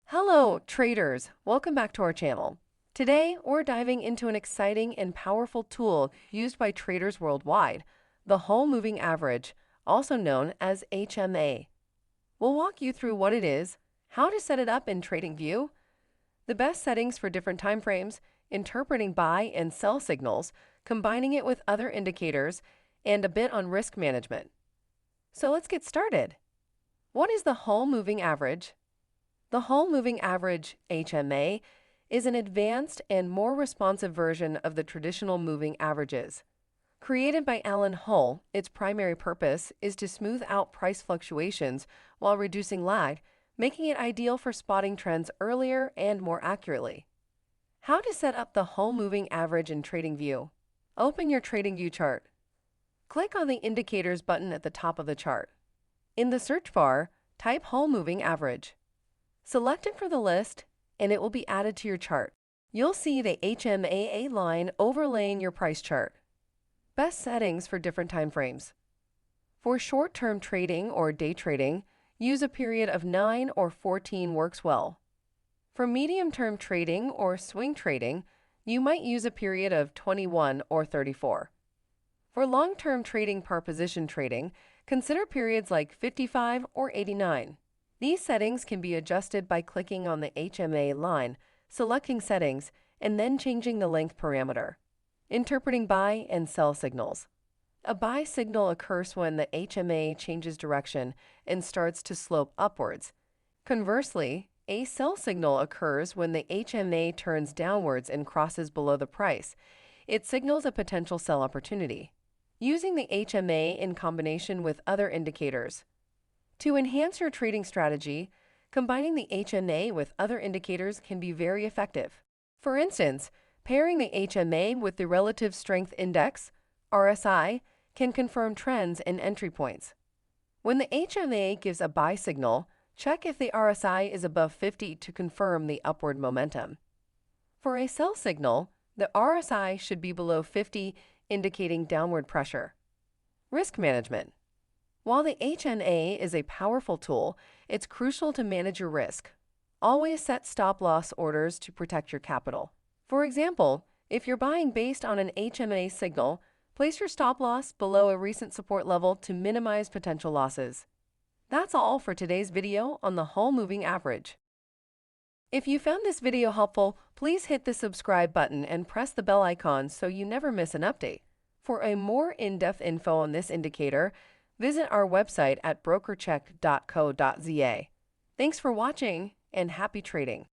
Hello, traders. Welcome back to our channel. Today, we're diving into an exciting and powerful tool used by traders worldwide, the whole moving average, also known as HMA. We'll walk you through what it is, how to set it up in TradingView, the best settings for different time frames, interpreting buy and sell signals, combining it with other indicators, and a bit on risk management. So let's get started. What is the whole moving average? The whole moving average, HMA, is an advanced and more responsive version of the traditional moving averages. Created by Alan Hull, its primary purpose is to smooth out price fluctuations while reducing lag, making it ideal for spotting trends earlier and more accurately. How to set up the whole moving average in TradingView. Open your TradingView chart. Click on the Indicators button at the top of the chart. In the search bar, type whole moving average. Select it for the list, and it will be added to your chart. You'll see the HMAA line overlaying your price chart. Best settings for different time frames. For short-term trading or day trading, use a period of 9 or 14 works well. For medium-term trading or swing trading, you might use a period of 21 or 34. For long-term trading par position trading, consider periods like 55 or 89. These settings can be adjusted by clicking on the HMA line, selecting Settings, and then changing the length parameter. Interpreting buy and sell signals. A buy signal occurs when the HMA changes direction and starts to slope upwards. Conversely, a sell signal occurs when the HMA turns downwards and crosses below the price. It signals a potential sell opportunity. Using the HMA in combination with other indicators. To enhance your trading strategy, combining the HMA with other indicators can be very effective. For instance, pairing the HMA with the Relative Strength Index, RSI, can confirm trends and entry points. When the HMA gives a buy signal, check if the RSI is above 50 to confirm the upward momentum. For a sell signal, the RSI should be below 50, indicating downward pressure. Risk management. While the HMA is a powerful tool, it's crucial to manage your risk. Always set stop-loss orders to protect your capital. For example, if you're buying based on an HMA signal, place your stop-loss below a recent support level to minimize potential losses. That's all for today's video on the whole moving average. If you found this video helpful, please hit the subscribe button and press the bell icon so you never miss an update. For a more in-depth info on this indicator, visit our website at brokercheck.co.za. Thanks for watching and happy trading.